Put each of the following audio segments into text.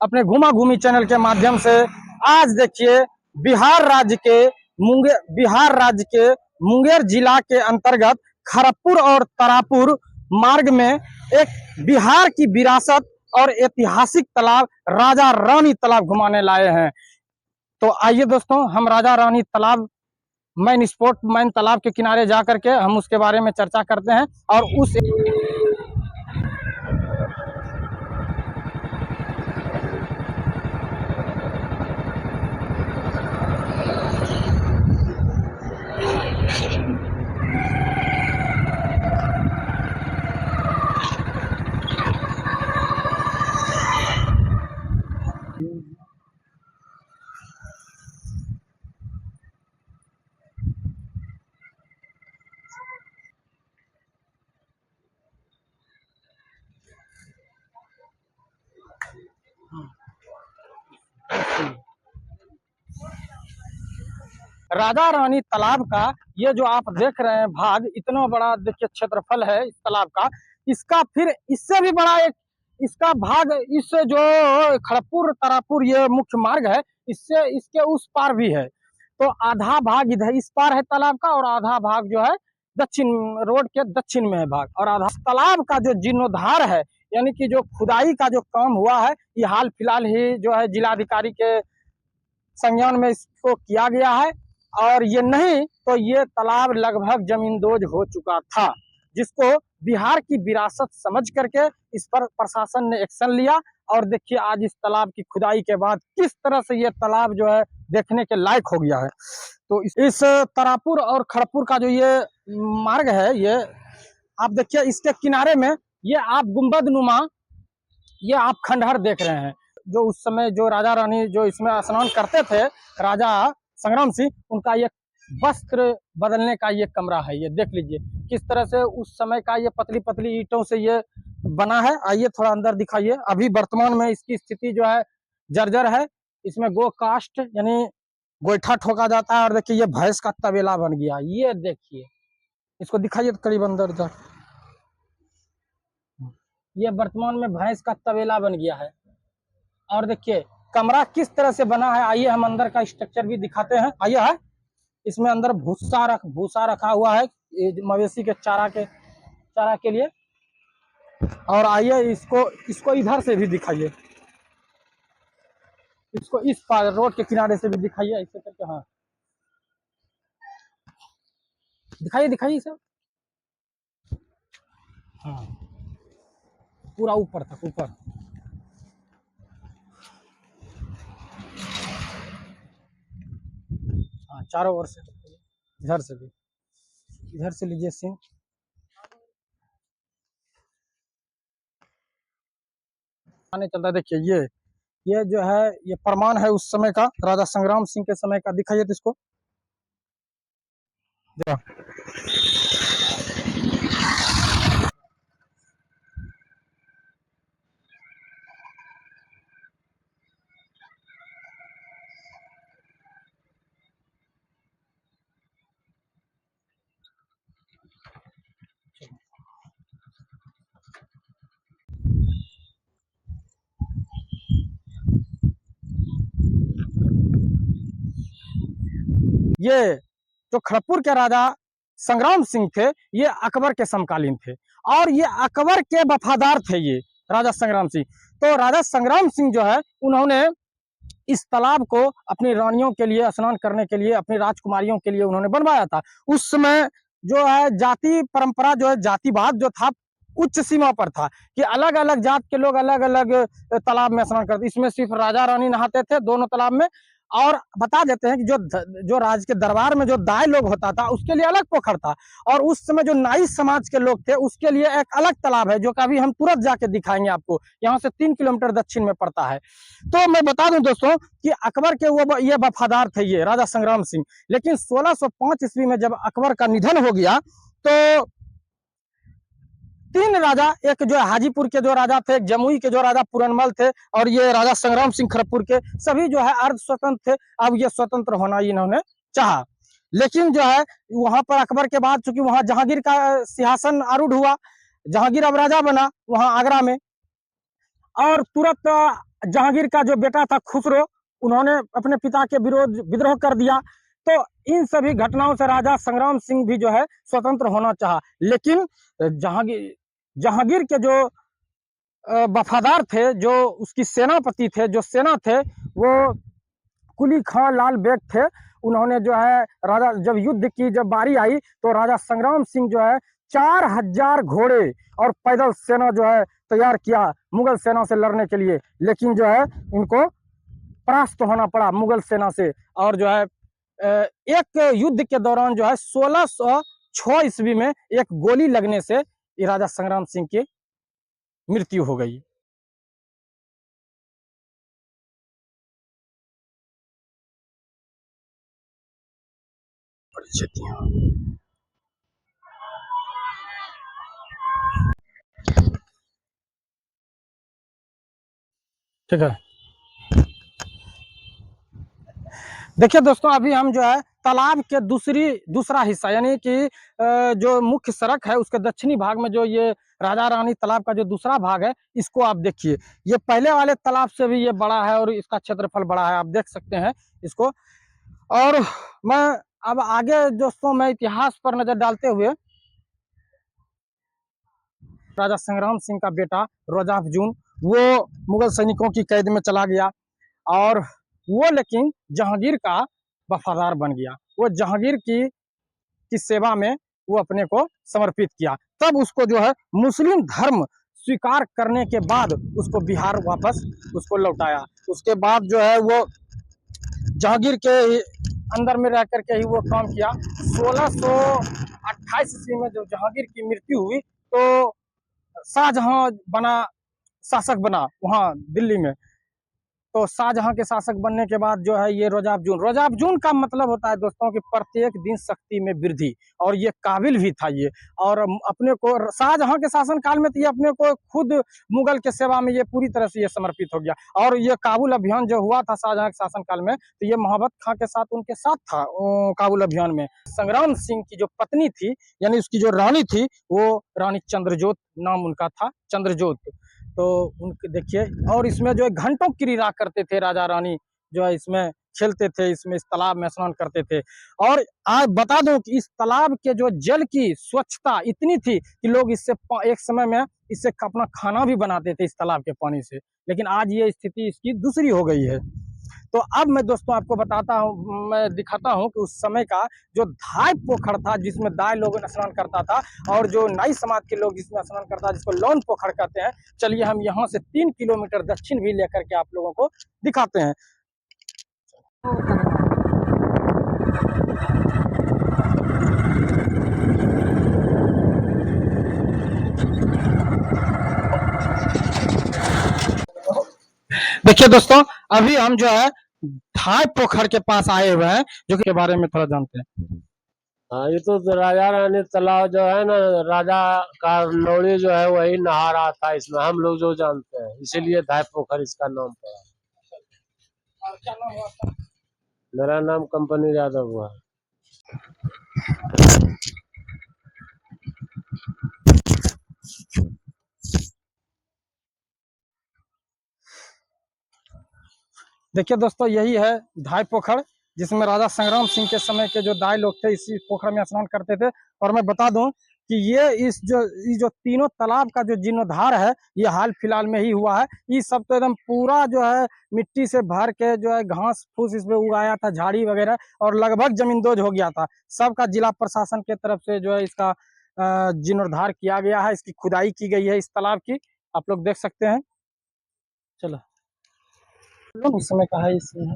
अपने घुमा घूमी चैनल के माध्यम से। आज देखिए बिहार राज्य के मुंगेर जिला के अंतर्गत खड़गपुर और तारापुर मार्ग में एक बिहार की विरासत और ऐतिहासिक तालाब राजा रानी तालाब घुमाने लाए हैं। तो आइए दोस्तों, हम राजा रानी तालाब मैन तालाब के किनारे जा करके हम उसके बारे में चर्चा करते हैं और उस राजा रानी तालाब का ये जो आप देख रहे हैं भाग, इतना बड़ा देखिए क्षेत्रफल है इस तालाब का। इसका फिर इससे भी बड़ा एक इसका भाग, इससे जो खड़गपुर तारापुर ये मुख्य मार्ग है, इससे इसके उस पार भी है। तो आधा भाग इधर इस पार है तालाब का और आधा भाग जो है दक्षिण रोड के दक्षिण में है भाग। और आधा तालाब का जो जीर्णोद्धार है, यानी कि जो खुदाई का जो काम हुआ है, ये हाल फिलहाल ही जो है जिलाधिकारी के संज्ञान में इसको किया गया है। और ये नहीं तो ये तालाब लगभग जमींदोज हो चुका था, जिसको बिहार की विरासत समझ करके इस पर प्रशासन ने एक्शन लिया। और देखिए आज इस तालाब की खुदाई के बाद किस तरह से ये तालाब जो है देखने के लायक हो गया है। तो इस तारापुर और खड़गपुर का जो ये मार्ग है, ये आप देखिए इसके किनारे में ये आप गुंबद नुमा ये आप खंडहर देख रहे हैं। जो उस समय जो राजा रानी जो इसमें स्नान करते थे, राजा संग्राम सिंह, उनका ये वस्त्र बदलने का ये कमरा है। ये देख लीजिए किस तरह से उस समय का ये पतली पतली ईंटों से ये बना है। आइए थोड़ा अंदर दिखाइए। अभी वर्तमान में इसकी स्थिति जो है जर्जर है। इसमें गो कास्ट यानी गोईठा ठोका जाता है। और देखिए ये भैंस का तबेला बन गया। ये देखिए, इसको दिखाइए करीब अंदर जा। ये वर्तमान में भैंस का तबेला बन गया है। और देखिए कमरा किस तरह से बना है। आइए हम अंदर का स्ट्रक्चर भी दिखाते हैं। आइए है, इसमें अंदर भूसा रखा हुआ है मवेशी के चारा के लिए। और आइए इसको इधर से भी दिखाइए, इसको इस पार रोड के किनारे से भी दिखाइए, ऐसे करके। हाँ दिखाइए सर। हाँ पूरा ऊपर तक, ऊपर। हाँ चारों ओर से, इधर से भी, इधर से लीजिए सीन। आने चलता है। देखिए ये जो है ये प्रमाण है उस समय का, राजा संग्राम सिंह के समय का। दिखाइए तो इसको। ये जो खड़गपुर के राजा संग्राम सिंह थे, ये अकबर के समकालीन थे और ये अकबर के वफादार थे ये राजा संग्राम सिंह। तो राजा संग्राम सिंह जो है, उन्होंने इस तालाब को अपनी रानियों के लिए स्नान करने के लिए, अपनी राजकुमारियों के लिए उन्होंने बनवाया था। उस समय जो है जाति परंपरा जो है, जातिवाद जो था उच्च सीमा पर था कि अलग अलग जात के लोग अलग अलग तालाब में स्नान करते। इसमें सिर्फ राजा रानी नहाते थे दोनों तालाब में। और बता देते हैं कि जो राज के दरबार में जो दाई लोग होता था उसके लिए अलग पोखर था। और उस समय जो नाई समाज के लोग थे उसके लिए एक अलग तालाब है, जो कि अभी हम तुरंत जाके दिखाएंगे आपको। यहाँ से 3 किलोमीटर दक्षिण में पड़ता है। तो मैं बता दूं दोस्तों कि अकबर के वो ये वफादार थे ये राजा संग्राम सिंह। लेकिन 1605 ईस्वी में जब अकबर का निधन हो गया, तो 3 राजा, एक जो हाजीपुर के जो राजा थे, एक जमुई के जो राजा पूरनमल थे, और ये राजा संग्राम सिंह खड़गपुर के, सभी जो है अर्ध स्वतंत्र थे। अब ये स्वतंत्र होना इन्होंने चाहा। लेकिन जो है वहां पर अकबर के बाद चूंकि वहां जहांगीर का सिंहासन आरूढ़ हुआ, जहांगीर अब राजा बना वहां आगरा में। और तुरंत जहांगीर का जो बेटा था खुसरो, उन्होंने अपने पिता के विरोध विद्रोह कर दिया। तो इन सभी घटनाओं से राजा संग्राम सिंह भी जो है स्वतंत्र होना चाहा, लेकिन जहांगीर जहांगीर के जो वफादार थे, जो उसकी सेनापति थे, जो सेना थे, वो कुली खां लाल बेग थे। उन्होंने जो है राजा जब युद्ध की जब बारी आई तो राजा संग्राम सिंह जो है 4,000 घोड़े और पैदल सेना जो है तैयार किया मुगल सेना से लड़ने के लिए, लेकिन जो है इनको परास्त होना पड़ा मुगल सेना से। और जो है एक युद्ध के दौरान जो है 1606 ईस्वी में एक गोली लगने से राजा संग्राम सिंह की मृत्यु हो गई। ठीक है, देखिए दोस्तों, अभी हम जो है तालाब के दूसरा हिस्सा यानी कि जो मुख्य सड़क है उसके दक्षिणी भाग में जो ये राजा रानी तालाब का जो दूसरा भाग है, इसको आप देखिए। ये पहले वाले तालाब से भी ये बड़ा है और इसका क्षेत्रफल बड़ा है, आप देख सकते हैं इसको। और मैं अब आगे दोस्तों मैं इतिहास पर नजर डालते हुए, राजा संग्राम सिंह का बेटा रोजा अफजून, वो मुगल सैनिकों की कैद में चला गया और वो लेकिन जहांगीर का वफादार बन गया। वो जहांगीर की सेवा में वो अपने को समर्पित किया। तब उसको जो है मुस्लिम धर्म स्वीकार करने के बाद उसको बिहार वापस उसको लौटाया। उसके बाद जो है वो जहांगीर के अंदर में रह करके ही वो काम किया। 1628 ईस्वी में जब जहांगीर की मृत्यु हुई तो शाहजहां बना, शासक बना वहां दिल्ली में। तो शाहजहां के शासक बनने के बाद जो है ये रोजा अफजून का मतलब होता है दोस्तों कि प्रत्येक दिन शक्ति में वृद्धि, और ये काबिल भी था ये। और अपने को शाहजहां के शासन काल में तो ये अपने को खुद मुगल के सेवा में ये पूरी तरह से ये समर्पित हो गया। और ये काबुल अभियान जो हुआ था शाहजहां के शासन काल में, तो ये मोहब्बत खां के साथ उनके साथ था काबुल अभियान में। संग्राम सिंह की जो पत्नी थी यानी उसकी जो रानी थी, वो रानी चंद्रजोत नाम उनका था, चंद्रजोत। तो उनके देखिए, और इसमें जो है घंटों क्रीड़ा करते थे राजा रानी, जो है इसमें खेलते थे, इसमें इस तालाब में स्नान करते थे। और आज बता दूं कि इस तालाब के जो जल की स्वच्छता इतनी थी कि लोग इससे एक समय में इससे अपना खाना भी बनाते थे इस तालाब के पानी से। लेकिन आज ये स्थिति इसकी दूसरी हो गई है। तो अब मैं दोस्तों आपको बताता हूँ, मैं दिखाता हूँ कि उस समय का जो धाय पोखर था जिसमें दाई लोग स्नान करता था, और जो नाई समाज के लोग जिसमें स्नान करता था, जिसको लौन पोखर कहते हैं। चलिए हम यहाँ से 3 किलोमीटर दक्षिण भी लेकर के आप लोगों को दिखाते हैं। देखिए दोस्तों, अभी हम जो है धाय पोखर के पास आए हुए हैं, जो के बारे में थोड़ा जानते हैं। हाँ, ये तो राजा रानी तालाब जो है ना, राजा का नौड़ी जो है वही नहा रहा था इसमें, हम लोग जो जानते हैं, इसीलिए धाय पोखर इसका नाम पड़ा। और क्या नाम हुआ आपका? मेरा नाम कंपनी यादव हुआ है। देखिए दोस्तों, यही है धाय पोखर, जिसमें राजा संग्राम सिंह के समय के जो दाई लोग थे इसी पोखर में स्नान करते थे। और मैं बता दूं कि ये जो तीनों तालाब का जो जीर्णोद्धार है, ये हाल फिलहाल में ही हुआ है। ये सब तो एकदम पूरा जो है मिट्टी से भर के जो है घास फूस इसमें उगाया था, झाड़ी वगैरह, और लगभग जमींदोज हो गया था। सबका जिला प्रशासन के तरफ से जो है इसका जीर्णोद्धार किया गया है, इसकी खुदाई की गई है इस तालाब की, आप लोग देख सकते हैं। चलो उस समय का है इसमें।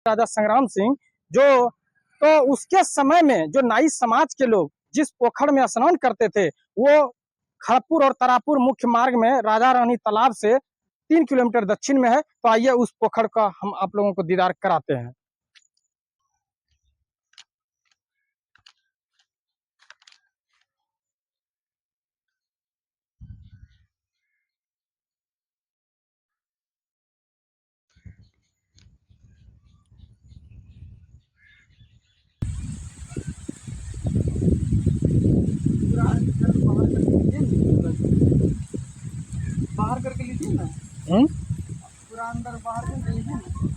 राजा संग्राम सिंह जो, तो उसके समय में जो नाई समाज के लोग जिस पोखर में स्नान करते थे, वो खड़गपुर और तारापुर मुख्य मार्ग में राजा रानी तालाब से 3 किलोमीटर दक्षिण में है। तो आइए उस पोखर का हम आप लोगों को दीदार कराते हैं। बाहर करके लीजिए ना, पूरा अंदर बाहर करके लीजिए ना।